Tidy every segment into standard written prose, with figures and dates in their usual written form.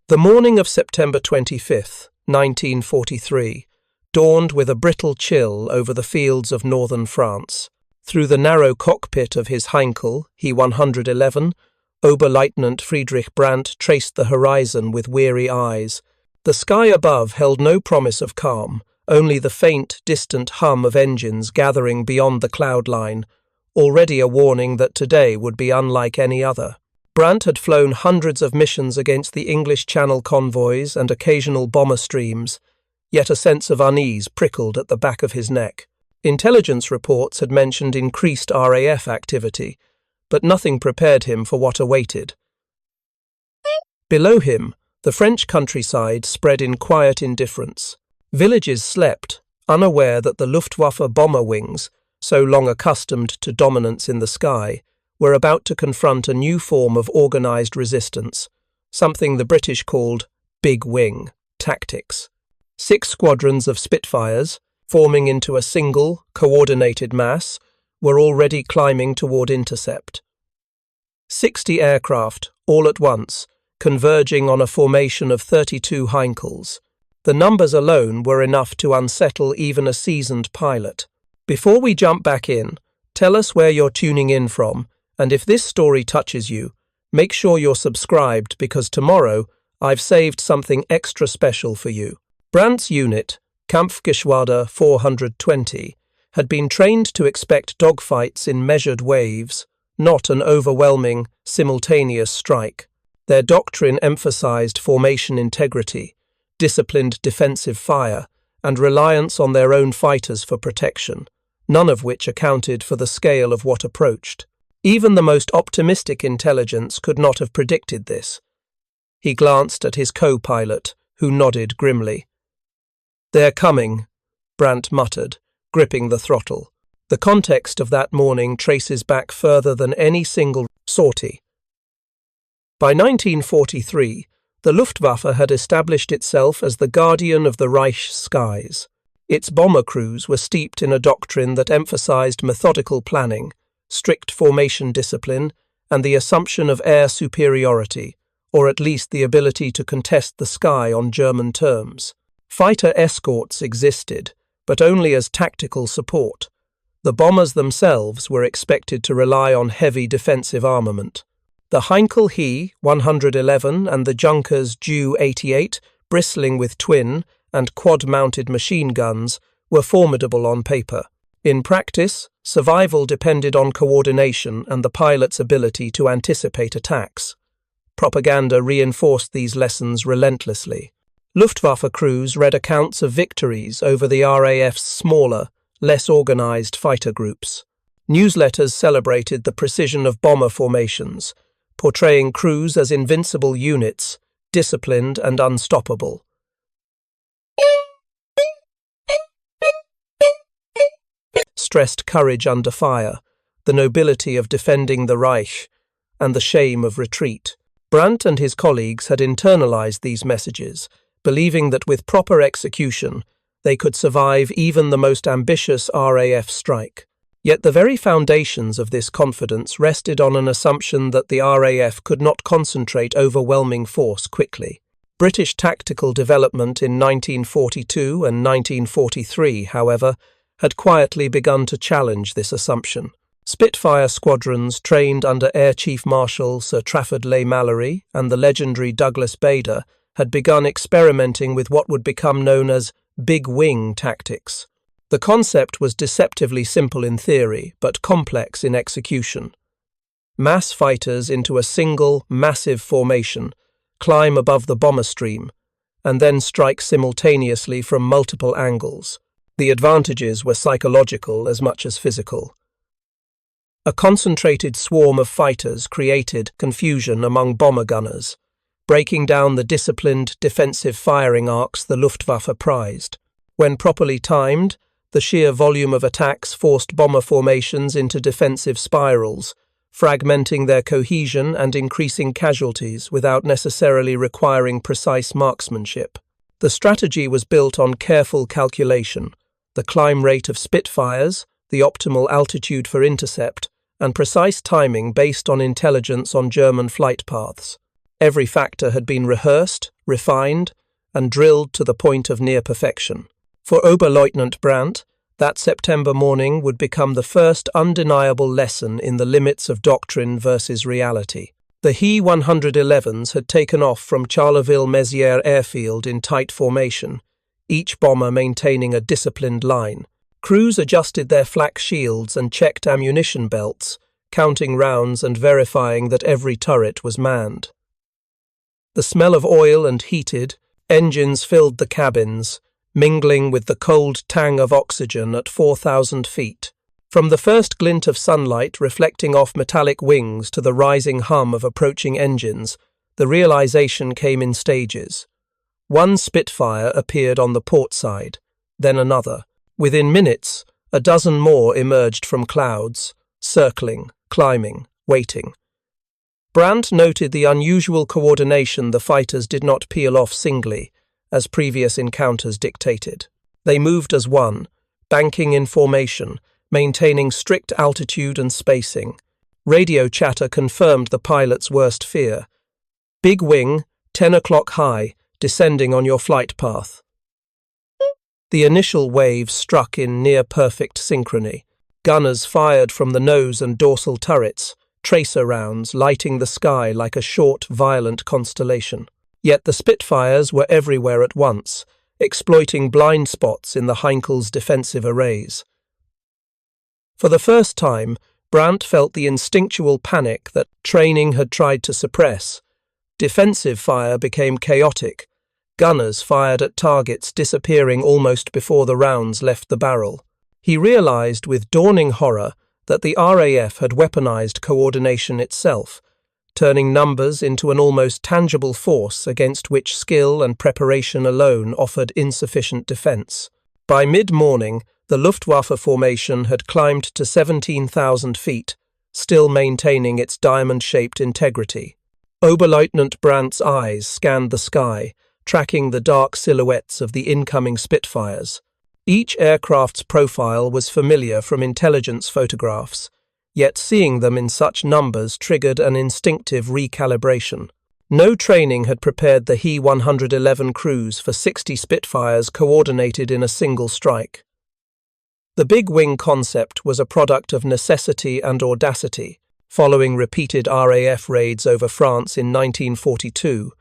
The morning of September 25th, 1943, dawned with a brittle chill over the fields of northern France. Through the narrow cockpit of his Heinkel He 111, Oberleutnant Friedrich Brandt traced the horizon with weary eyes. The sky above held no promise of calm, only the faint, distant hum of engines gathering beyond the cloud line, already a warning that today would be unlike any other. Brandt had flown hundreds of missions against the English Channel convoys and occasional bomber streams, yet a sense of unease prickled at the back of his neck. Intelligence reports had mentioned increased RAF activity, but nothing prepared him for what awaited. Below him, the French countryside spread in quiet indifference. Villages slept, unaware that the Luftwaffe bomber wings, so long accustomed to dominance in the sky, were about to confront a new form of organised resistance, something the British called big wing tactics. 6 squadrons of Spitfires, forming into a single, coordinated mass, were already climbing toward intercept. 60 aircraft, all at once, converging on a formation of 32 Heinkels. The numbers alone were enough to unsettle even a seasoned pilot. Before we jump back in, tell us where you're tuning in from, and if this story touches you, make sure you're subscribed because tomorrow I've saved something extra special for you. Brandt's unit, Kampfgeschwader 420, had been trained to expect dogfights in measured waves, not an overwhelming, simultaneous strike. Their doctrine emphasized formation integrity, disciplined defensive fire, and reliance on their own fighters for protection, none of which accounted for the scale of what approached. Even the most optimistic intelligence could not have predicted this. He glanced at his co-pilot, who nodded grimly. "They're coming," Brandt muttered, gripping the throttle. The context of that morning traces back further than any single sortie. By 1943, the Luftwaffe had established itself as the guardian of the Reich's skies. Its bomber crews were steeped in a doctrine that emphasized methodical planning, strict formation discipline, and the assumption of air superiority, or at least the ability to contest the sky on German terms. Fighter escorts existed, but only as tactical support. The bombers themselves were expected to rely on heavy defensive armament. The Heinkel He 111 and the Junkers Ju 88, bristling with twin and quad-mounted machine guns, were formidable on paper. In practice, survival depended on coordination and the pilot's ability to anticipate attacks. Propaganda reinforced these lessons relentlessly. Luftwaffe crews read accounts of victories over the RAF's smaller, less organized fighter groups. Newsletters celebrated the precision of bomber formations, portraying crews as invincible units, disciplined and unstoppable. Stressed courage under fire, the nobility of defending the Reich, and the shame of retreat. Brandt and his colleagues had internalized these messages, believing that with proper execution, they could survive even the most ambitious RAF strike. Yet the very foundations of this confidence rested on an assumption that the RAF could not concentrate overwhelming force quickly. British tactical development in 1942 and 1943, however, had quietly begun to challenge this assumption. Spitfire squadrons trained under Air Chief Marshal Sir Trafford Leigh-Mallory and the legendary Douglas Bader had begun experimenting with what would become known as big wing tactics. The concept was deceptively simple in theory, but complex in execution. Mass fighters into a single, massive formation, climb above the bomber stream, and then strike simultaneously from multiple angles. The advantages were psychological as much as physical. A concentrated swarm of fighters created confusion among bomber gunners, breaking down the disciplined defensive firing arcs the Luftwaffe prized. When properly timed, the sheer volume of attacks forced bomber formations into defensive spirals, fragmenting their cohesion and increasing casualties without necessarily requiring precise marksmanship. The strategy was built on careful calculation, the climb rate of Spitfires, the optimal altitude for intercept, and precise timing based on intelligence on German flight paths. Every factor had been rehearsed, refined, and drilled to the point of near perfection. For Oberleutnant Brandt, that September morning would become the first undeniable lesson in the limits of doctrine versus reality. The He 111s had taken off from Charleville-Mézières airfield in tight formation, each bomber maintaining a disciplined line. Crews adjusted their flak shields and checked ammunition belts, counting rounds and verifying that every turret was manned. The smell of oil and heated engines filled the cabins, mingling with the cold tang of oxygen at 4,000 feet. From the first glint of sunlight reflecting off metallic wings to the rising hum of approaching engines, the realization came in stages. One Spitfire appeared on the port side, then another. Within minutes, a dozen more emerged from clouds, circling, climbing, waiting. Brandt noted the unusual coordination the fighters did not peel off singly, as previous encounters dictated. They moved as one, banking in formation, maintaining strict altitude and spacing. Radio chatter confirmed the pilot's worst fear. Big wing, 10 o'clock high, descending on your flight path. The initial wave struck in near-perfect synchrony. Gunners fired from the nose and dorsal turrets, tracer rounds lighting the sky like a short, violent constellation. Yet the Spitfires were everywhere at once, exploiting blind spots in the Heinkels' defensive arrays. For the first time, Brandt felt the instinctual panic that training had tried to suppress. Defensive fire became chaotic. Gunners fired at targets disappearing almost before the rounds left the barrel. He realized with dawning horror that the RAF had weaponized coordination itself, turning numbers into an almost tangible force against which skill and preparation alone offered insufficient defense. By mid-morning, the Luftwaffe formation had climbed to 17,000 feet, still maintaining its diamond-shaped integrity. Oberleutnant Brandt's eyes scanned the sky, tracking the dark silhouettes of the incoming Spitfires. Each aircraft's profile was familiar from intelligence photographs, yet seeing them in such numbers triggered an instinctive recalibration. No training had prepared the He 111 crews for 60 Spitfires coordinated in a single strike. The big wing concept was a product of necessity and audacity. Following repeated RAF raids over France in 1942,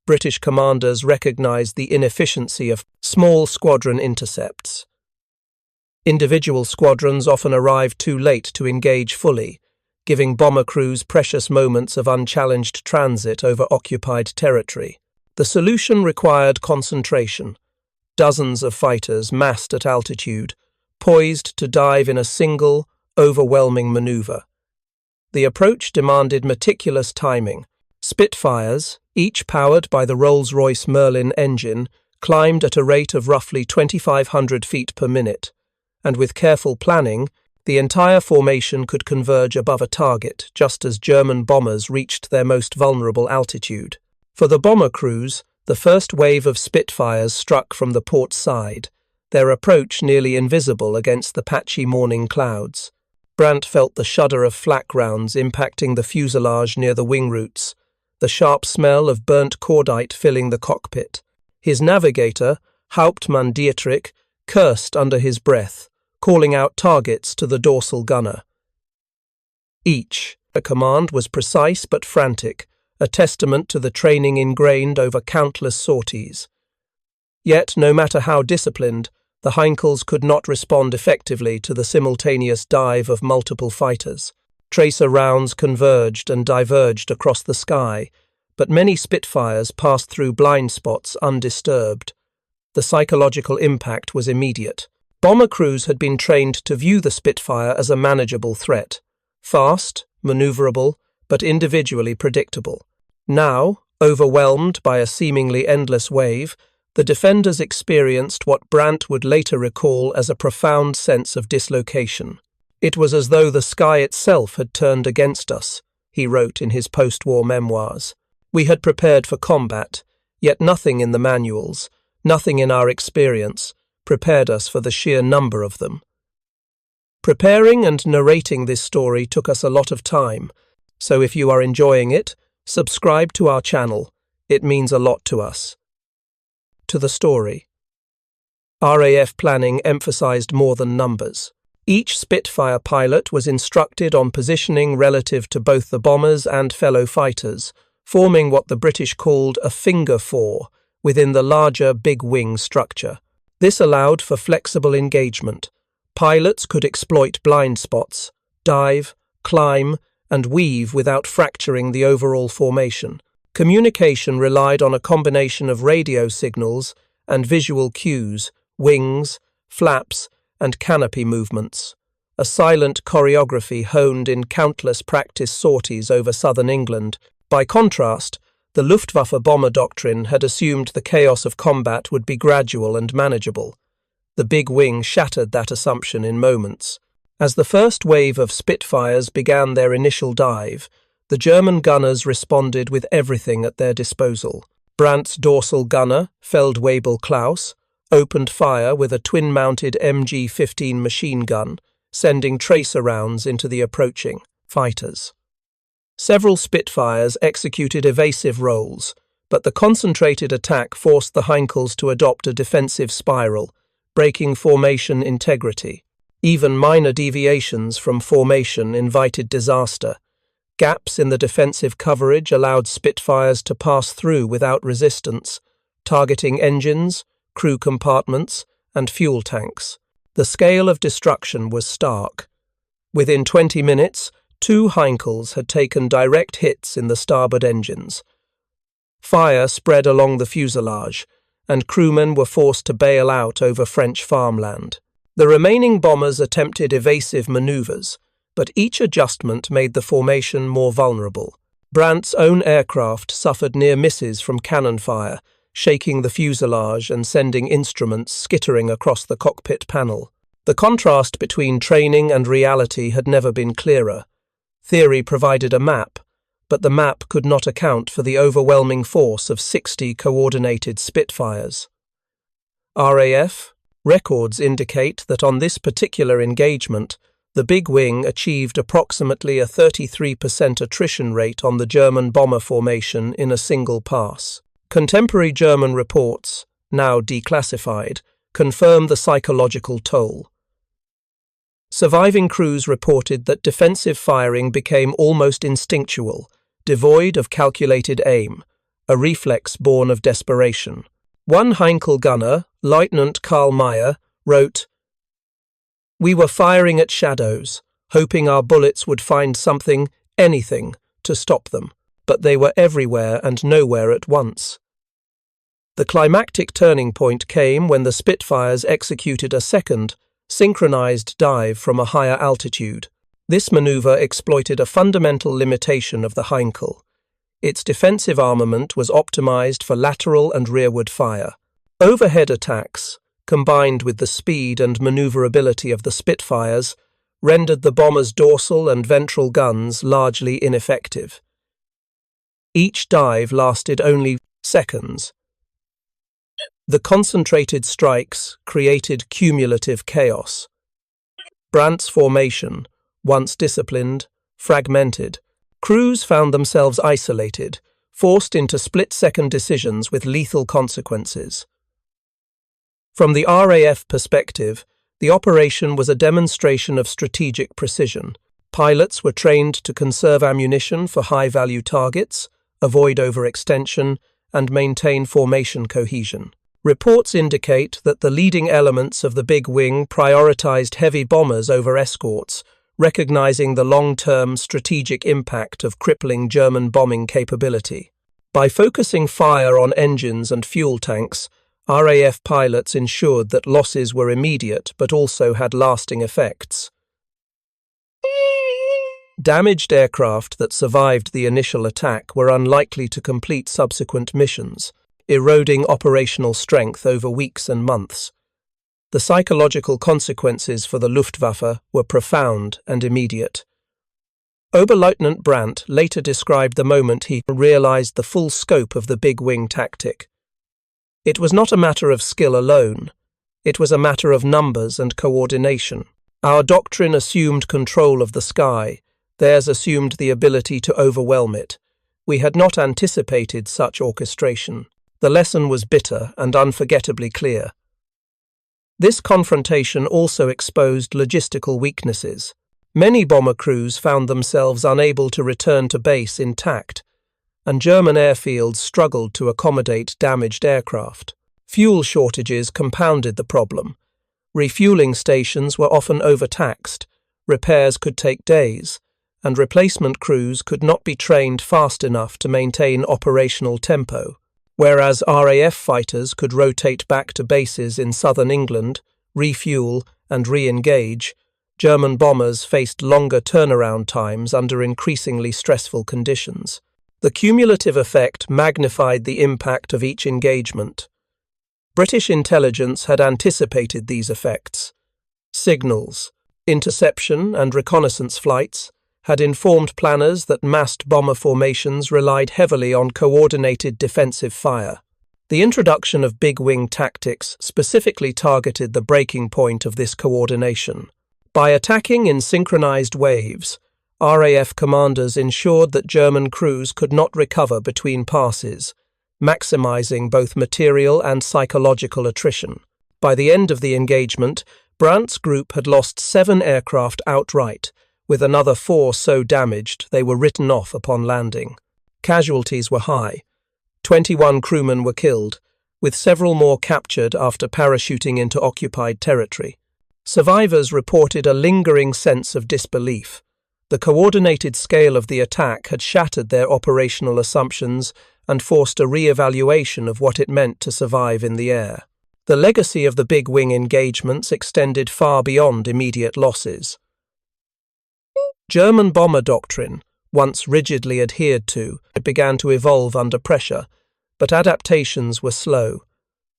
British commanders recognized the inefficiency of small squadron intercepts. Individual squadrons often arrived too late to engage fully, giving bomber crews precious moments of unchallenged transit over occupied territory. The solution required concentration. Dozens of fighters massed at altitude, poised to dive in a single, overwhelming maneuver. The approach demanded meticulous timing. Spitfires, each powered by the Rolls-Royce Merlin engine, climbed at a rate of roughly 2,500 feet per minute, and with careful planning, the entire formation could converge above a target just as German bombers reached their most vulnerable altitude. For the bomber crews, the first wave of Spitfires struck from the port side, their approach nearly invisible against the patchy morning clouds. Brandt felt the shudder of flak rounds impacting the fuselage near the wing roots, the sharp smell of burnt cordite filling the cockpit. His navigator, Hauptmann Dietrich, cursed under his breath, calling out targets to the dorsal gunner. Each command was precise but frantic, a testament to the training ingrained over countless sorties. Yet, no matter how disciplined, the Heinkels could not respond effectively to the simultaneous dive of multiple fighters. Tracer rounds converged and diverged across the sky, but many Spitfires passed through blind spots undisturbed. The psychological impact was immediate. Bomber crews had been trained to view the Spitfire as a manageable threat, fast, maneuverable, but individually predictable. Now, overwhelmed by a seemingly endless wave, the defenders experienced what Brandt would later recall as a profound sense of dislocation. It was as though the sky itself had turned against us, he wrote in his post-war memoirs. We had prepared for combat, yet nothing in the manuals, nothing in our experience, prepared us for the sheer number of them. Preparing and narrating this story took us a lot of time, so if you are enjoying it, subscribe to our channel. It means a lot to us. To the story. RAF planning emphasized more than numbers. Each Spitfire pilot was instructed on positioning relative to both the bombers and fellow fighters, forming what the British called a finger four within the larger big wing structure. This allowed for flexible engagement. Pilots could exploit blind spots, dive, climb, and weave without fracturing the overall formation. Communication relied on a combination of radio signals and visual cues, wings, flaps, and canopy movements. A silent choreography honed in countless practice sorties over southern England. By contrast, the Luftwaffe bomber doctrine had assumed the chaos of combat would be gradual and manageable. The big wing shattered that assumption in moments. As the first wave of Spitfires began their initial dive, the German gunners responded with everything at their disposal. Brandt's dorsal gunner, Feldwebel Klaus, opened fire with a twin-mounted MG-15 machine gun, sending tracer rounds into the approaching fighters. Several Spitfires executed evasive roles, but the concentrated attack forced the Heinkels to adopt a defensive spiral, breaking formation integrity. Even minor deviations from formation invited disaster. Gaps in the defensive coverage allowed Spitfires to pass through without resistance, targeting engines, crew compartments, and fuel tanks. The scale of destruction was stark. Within 20 minutes, 2 Heinkels had taken direct hits in the starboard engines. Fire spread along the fuselage, and crewmen were forced to bail out over French farmland. The remaining bombers attempted evasive maneuvers, but each adjustment made the formation more vulnerable. Brandt's own aircraft suffered near misses from cannon fire, shaking the fuselage and sending instruments skittering across the cockpit panel. The contrast between training and reality had never been clearer. Theory provided a map, but the map could not account for the overwhelming force of 60 coordinated Spitfires. RAF records indicate that on this particular engagement, the big wing achieved approximately a 33% attrition rate on the German bomber formation in a single pass. Contemporary German reports, now declassified, confirm the psychological toll. Surviving crews reported that defensive firing became almost instinctual, devoid of calculated aim, a reflex born of desperation. One Heinkel gunner, Lieutenant Karl Meyer, wrote, "We were firing at shadows, hoping our bullets would find something, anything, to stop them, but they were everywhere and nowhere at once." The climactic turning point came when the Spitfires executed a second, synchronized dive from a higher altitude. This maneuver exploited a fundamental limitation of the Heinkel. Its defensive armament was optimized for lateral and rearward fire. Overhead attacks, combined with the speed and maneuverability of the Spitfires, rendered the bombers' dorsal and ventral guns largely ineffective. Each dive lasted only seconds. The concentrated strikes created cumulative chaos. Brandt's formation, once disciplined, fragmented. Crews found themselves isolated, forced into split-second decisions with lethal consequences. From the RAF perspective, the operation was a demonstration of strategic precision. Pilots were trained to conserve ammunition for high-value targets, avoid overextension, and maintain formation cohesion. Reports indicate that the leading elements of the big wing prioritized heavy bombers over escorts, recognizing the long-term strategic impact of crippling German bombing capability. By focusing fire on engines and fuel tanks, RAF pilots ensured that losses were immediate but also had lasting effects. Damaged aircraft that survived the initial attack were unlikely to complete subsequent missions, eroding operational strength over weeks and months. The psychological consequences for the Luftwaffe were profound and immediate. Oberleutnant Brandt later described the moment he realized the full scope of the big wing tactic. It was not a matter of skill alone. It was a matter of numbers and coordination. Our doctrine assumed control of the sky, theirs assumed the ability to overwhelm it. We had not anticipated such orchestration. The lesson was bitter and unforgettably clear. This confrontation also exposed logistical weaknesses. Many bomber crews found themselves unable to return to base intact, and German airfields struggled to accommodate damaged aircraft. Fuel shortages compounded the problem. Refueling stations were often overtaxed, repairs could take days, and replacement crews could not be trained fast enough to maintain operational tempo. Whereas RAF fighters could rotate back to bases in southern England, refuel and re-engage, German bombers faced longer turnaround times under increasingly stressful conditions. The cumulative effect magnified the impact of each engagement. British intelligence had anticipated these effects. Signals, interception and reconnaissance flights had informed planners that massed bomber formations relied heavily on coordinated defensive fire. The introduction of big-wing tactics specifically targeted the breaking point of this coordination. By attacking in synchronized waves, RAF commanders ensured that German crews could not recover between passes, maximizing both material and psychological attrition. By the end of the engagement, Brandt's group had lost 7 aircraft outright, with another 4 so damaged they were written off upon landing. Casualties were high. 21 crewmen were killed, with several more captured after parachuting into occupied territory. Survivors reported a lingering sense of disbelief. The coordinated scale of the attack had shattered their operational assumptions and forced a re-evaluation of what it meant to survive in the air. The legacy of the big-wing engagements extended far beyond immediate losses. German bomber doctrine, once rigidly adhered to, began to evolve under pressure, but adaptations were slow.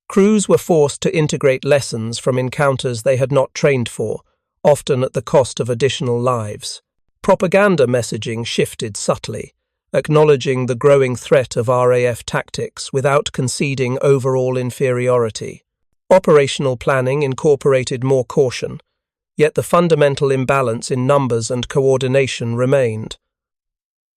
Crews were forced to integrate lessons from encounters they had not trained for, often at the cost of additional lives. Propaganda messaging shifted subtly, acknowledging the growing threat of RAF tactics without conceding overall inferiority. Operational planning incorporated more caution, yet the fundamental imbalance in numbers and coordination remained.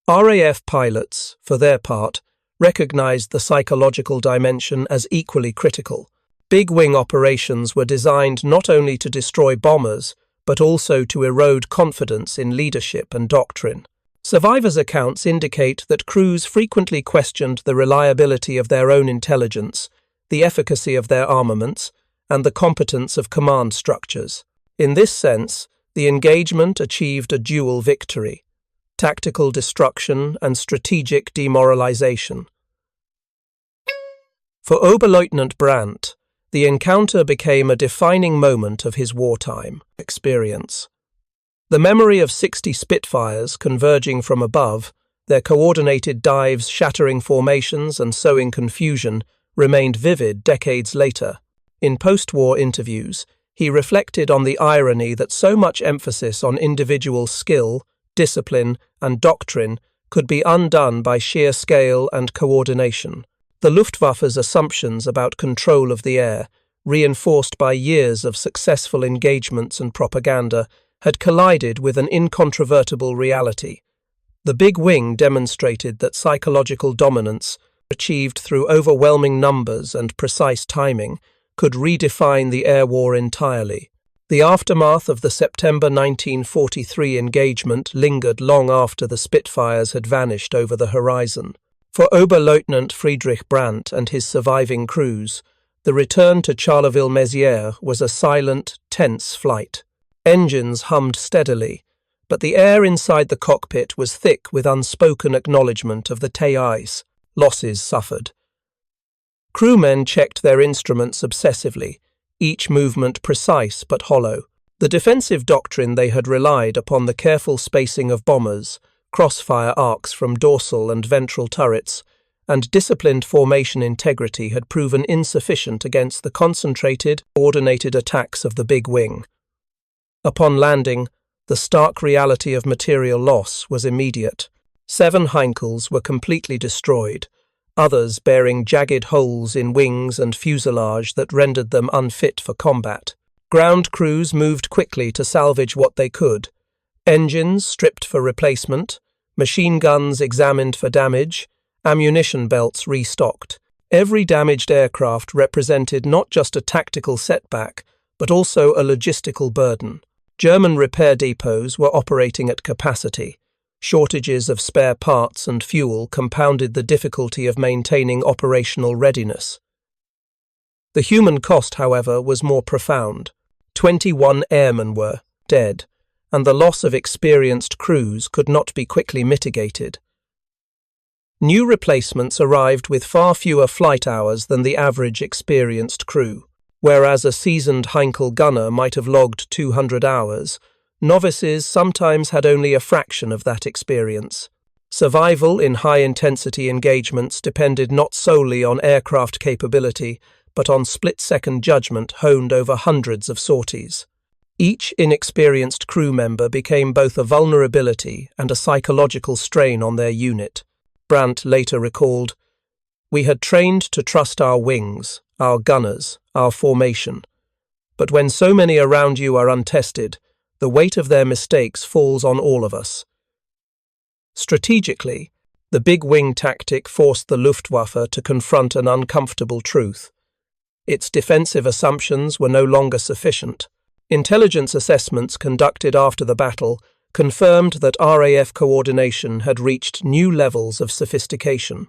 RAF pilots, for their part, recognized the psychological dimension as equally critical. Big-wing operations were designed not only to destroy bombers, but also to erode confidence in leadership and doctrine. Survivors' accounts indicate that crews frequently questioned the reliability of their own intelligence, the efficacy of their armaments, and the competence of command structures. In this sense, the engagement achieved a dual victory: tactical destruction and strategic demoralization. For Oberleutnant Brandt, the encounter became a defining moment of his wartime experience. The memory of 60 Spitfires converging from above, their coordinated dives shattering formations and sowing confusion, remained vivid decades later. In post-war interviews, he reflected on the irony that so much emphasis on individual skill, discipline, and doctrine could be undone by sheer scale and coordination. The Luftwaffe's assumptions about control of the air, reinforced by years of successful engagements and propaganda, had collided with an incontrovertible reality. The Big Wing demonstrated that psychological dominance, achieved through overwhelming numbers and precise timing, could redefine the air war entirely. The aftermath of the September 1943 engagement lingered long after the Spitfires had vanished over the horizon. For Oberleutnant Friedrich Brandt and his surviving crews, the return to Charleville-Mézières was a silent, tense flight. Engines hummed steadily, but the air inside the cockpit was thick with unspoken acknowledgement of the TIs. Losses suffered. Crewmen checked their instruments obsessively, each movement precise but hollow. The defensive doctrine they had relied upon, the careful spacing of bombers, crossfire arcs from dorsal and ventral turrets, and disciplined formation integrity had proven insufficient against the concentrated, coordinated attacks of the Big Wing. Upon landing, the stark reality of material loss was immediate. 7 Heinkels were completely destroyed, others bearing jagged holes in wings and fuselage that rendered them unfit for combat. Ground crews moved quickly to salvage what they could. Engines stripped for replacement, machine guns examined for damage, ammunition belts restocked. Every damaged aircraft represented not just a tactical setback, but also a logistical burden. German repair depots were operating at capacity. Shortages of spare parts and fuel compounded the difficulty of maintaining operational readiness. The human cost, however, was more profound. 21 airmen were dead, and the loss of experienced crews could not be quickly mitigated. New replacements arrived with far fewer flight hours than the average experienced crew. Whereas a seasoned Heinkel gunner might have logged 200 hours, novices sometimes had only a fraction of that experience. Survival in high-intensity engagements depended not solely on aircraft capability, but on split-second judgment honed over hundreds of sorties. Each inexperienced crew member became both a vulnerability and a psychological strain on their unit. Brandt later recalled, "We had trained to trust our wings, our gunners, our formation. But when so many around you are untested, the weight of their mistakes falls on all of us." Strategically, the big wing tactic forced the Luftwaffe to confront an uncomfortable truth. Its defensive assumptions were no longer sufficient. Intelligence assessments conducted after the battle confirmed that RAF coordination had reached new levels of sophistication.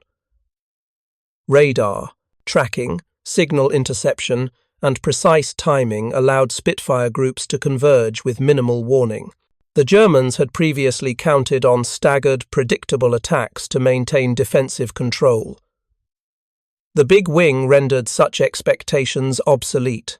Radar, tracking, signal interception, and precise timing allowed Spitfire groups to converge with minimal warning. The Germans had previously counted on staggered, predictable attacks to maintain defensive control. The big wing rendered such expectations obsolete.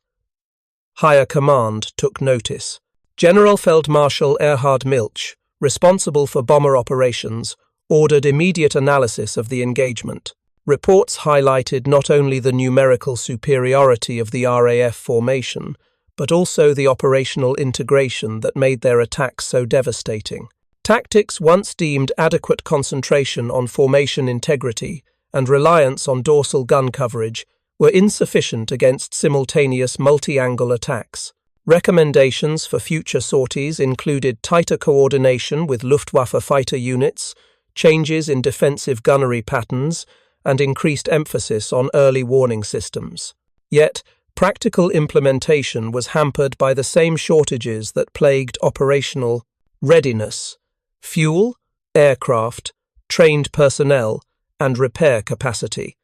Higher command took notice. General Feldmarschall Erhard Milch, responsible for bomber operations, ordered immediate analysis of the engagement. Reports highlighted not only the numerical superiority of the RAF formation, but also the operational integration that made their attacks so devastating. Tactics once deemed adequate concentration on formation integrity and reliance on dorsal gun coverage were insufficient against simultaneous multi-angle attacks. Recommendations for future sorties included tighter coordination with Luftwaffe fighter units, changes in defensive gunnery patterns, and increased emphasis on early warning systems. Yet, practical implementation was hampered by the same shortages that plagued operational readiness: fuel, aircraft, trained personnel, and repair capacity.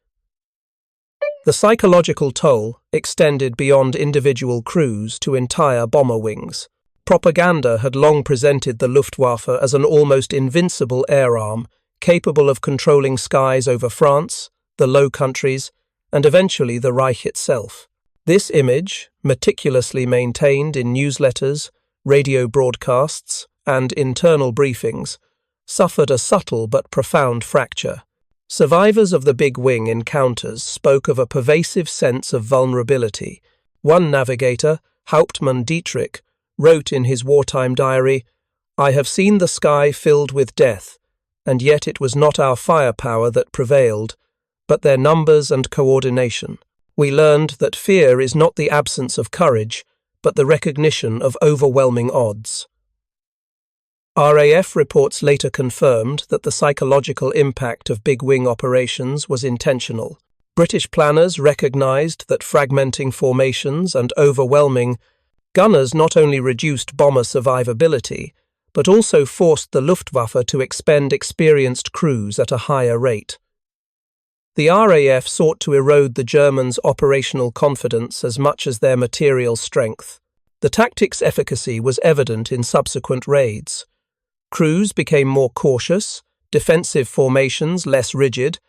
The psychological toll extended beyond individual crews to entire bomber wings. Propaganda had long presented the Luftwaffe as an almost invincible air arm, capable of controlling skies over France, the Low Countries, and eventually the Reich itself. This image, meticulously maintained in newsletters, radio broadcasts, and internal briefings, suffered a subtle but profound fracture. Survivors of the big wing encounters spoke of a pervasive sense of vulnerability. One navigator, Hauptmann Dietrich, wrote in his wartime diary, "I have seen the sky filled with death, and yet it was not our firepower that prevailed, but their numbers and coordination. We learned that fear is not the absence of courage, but the recognition of overwhelming odds." RAF reports later confirmed that the psychological impact of big wing operations was intentional. British planners recognized that fragmenting formations and overwhelming gunners not only reduced bomber survivability, but also forced the Luftwaffe to expend experienced crews at a higher rate. The RAF sought to erode the Germans' operational confidence as much as their material strength. The tactic's efficacy was evident in subsequent raids. Crews became more cautious, defensive formations less rigid,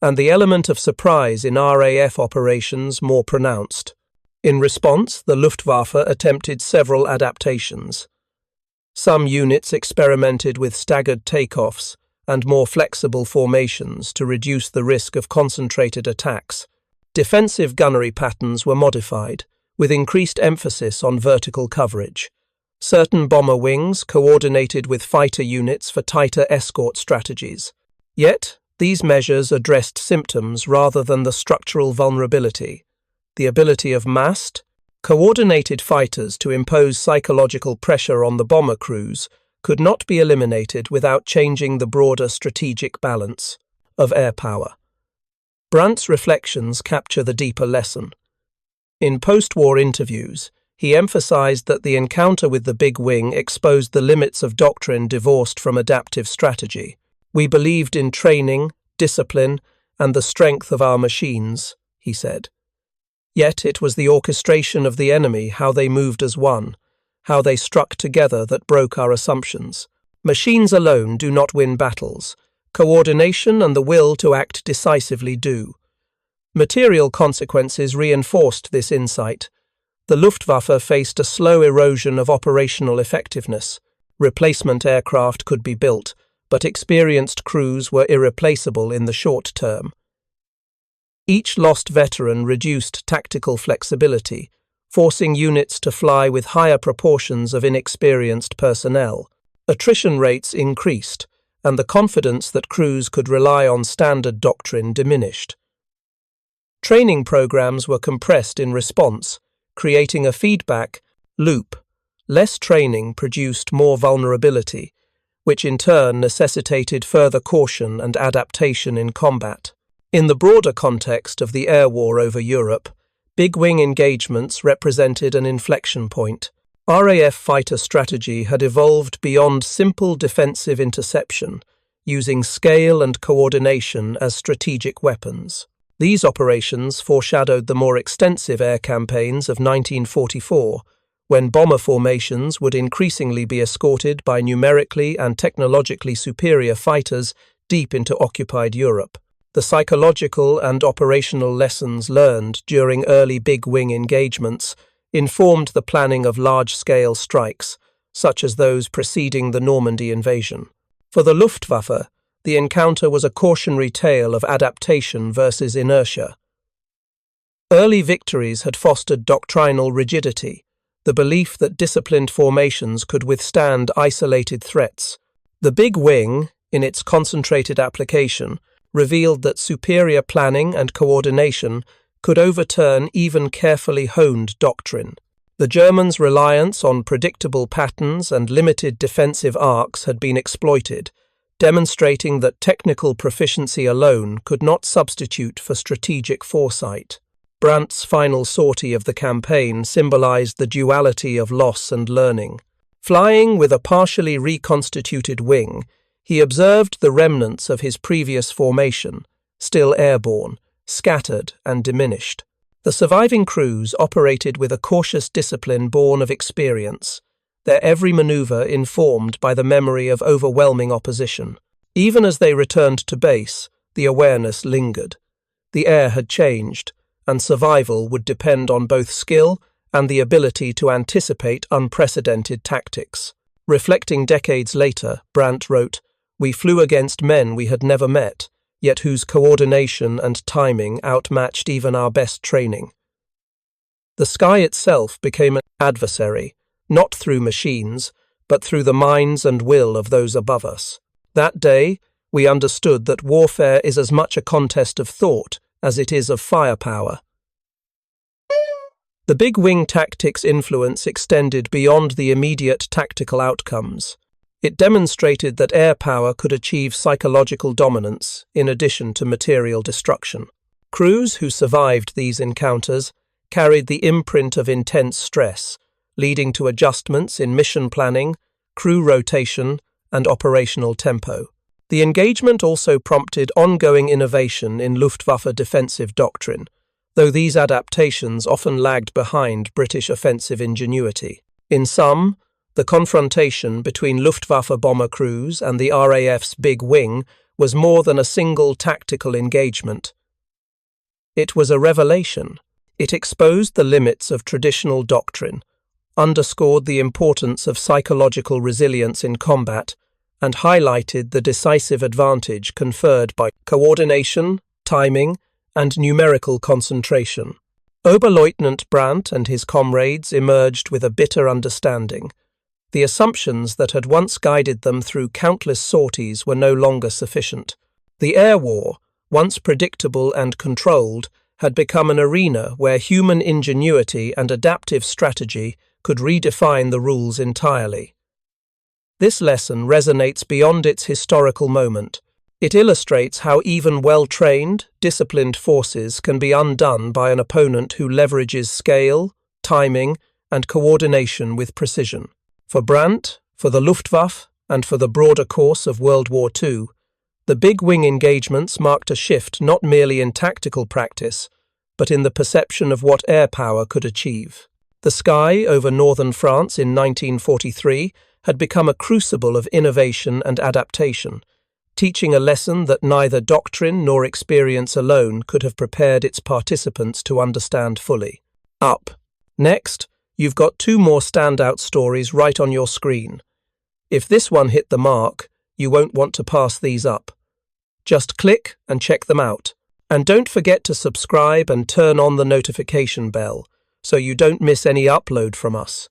and the element of surprise in RAF operations more pronounced. In response, the Luftwaffe attempted several adaptations. Some units experimented with staggered takeoffs and more flexible formations to reduce the risk of concentrated attacks. Defensive gunnery patterns were modified, with increased emphasis on vertical coverage. Certain bomber wings coordinated with fighter units for tighter escort strategies. Yet, these measures addressed symptoms rather than the structural vulnerability. The ability of massed, coordinated fighters to impose psychological pressure on the bomber crews could not be eliminated without changing the broader strategic balance of air power. Brandt's reflections capture the deeper lesson. In post-war interviews, he emphasized that the encounter with the big wing exposed the limits of doctrine divorced from adaptive strategy. "We believed in training, discipline, and the strength of our machines," he said. Yet it was the orchestration of the enemy, how they moved as one, how they struck together, that broke our assumptions. Machines alone do not win battles. Coordination and the will to act decisively do. Material consequences reinforced this insight. The Luftwaffe faced a slow erosion of operational effectiveness. Replacement aircraft could be built, but experienced crews were irreplaceable in the short term. Each lost veteran reduced tactical flexibility, forcing units to fly with higher proportions of inexperienced personnel. Attrition rates increased, and the confidence that crews could rely on standard doctrine diminished. Training programs were compressed in response, creating a feedback loop. Less training produced more vulnerability, which in turn necessitated further caution and adaptation in combat. In the broader context of the air war over Europe, big-wing engagements represented an inflection point. RAF fighter strategy had evolved beyond simple defensive interception, using scale and coordination as strategic weapons. These operations foreshadowed the more extensive air campaigns of 1944, when bomber formations would increasingly be escorted by numerically and technologically superior fighters deep into occupied Europe. The psychological and operational lessons learned during early big-wing engagements informed the planning of large-scale strikes, such as those preceding the Normandy invasion. For the Luftwaffe, the encounter was a cautionary tale of adaptation versus inertia. Early victories had fostered doctrinal rigidity, the belief that disciplined formations could withstand isolated threats. The big wing, in its concentrated application, revealed that superior planning and coordination could overturn even carefully honed doctrine. The Germans' reliance on predictable patterns and limited defensive arcs had been exploited, demonstrating that technical proficiency alone could not substitute for strategic foresight. Brandt's final sortie of the campaign symbolized the duality of loss and learning. Flying with a partially reconstituted wing, he observed the remnants of his previous formation, still airborne, scattered and diminished. The surviving crews operated with a cautious discipline born of experience, their every maneuver informed by the memory of overwhelming opposition. Even as they returned to base, the awareness lingered. The air had changed, and survival would depend on both skill and the ability to anticipate unprecedented tactics. Reflecting decades later, Brandt wrote, "We flew against men we had never met, yet whose coordination and timing outmatched even our best training." The sky itself became an adversary, not through machines, but through the minds and will of those above us. That day, we understood that warfare is as much a contest of thought as it is of firepower. The big wing tactics' influence extended beyond the immediate tactical outcomes. It demonstrated that air power could achieve psychological dominance in addition to material destruction. Crews who survived these encounters carried the imprint of intense stress, leading to adjustments in mission planning, crew rotation, and operational tempo. The engagement also prompted ongoing innovation in Luftwaffe defensive doctrine, though these adaptations often lagged behind British offensive ingenuity. In sum, the confrontation between Luftwaffe bomber crews and the RAF's big wing was more than a single tactical engagement. It was a revelation. It exposed the limits of traditional doctrine, underscored the importance of psychological resilience in combat, and highlighted the decisive advantage conferred by coordination, timing, and numerical concentration. Oberleutnant Brandt and his comrades emerged with a bitter understanding. The assumptions that had once guided them through countless sorties were no longer sufficient. The air war, once predictable and controlled, had become an arena where human ingenuity and adaptive strategy could redefine the rules entirely. This lesson resonates beyond its historical moment. It illustrates how even well-trained, disciplined forces can be undone by an opponent who leverages scale, timing, and coordination with precision. For Brandt, for the Luftwaffe, and for the broader course of World War II, the big wing engagements marked a shift not merely in tactical practice, but in the perception of what air power could achieve. The sky over northern France in 1943 had become a crucible of innovation and adaptation, teaching a lesson that neither doctrine nor experience alone could have prepared its participants to understand fully. Up next, you've got two more standout stories right on your screen. If this one hit the mark, you won't want to pass these up. Just click and check them out. And don't forget to subscribe and turn on the notification bell so you don't miss any upload from us.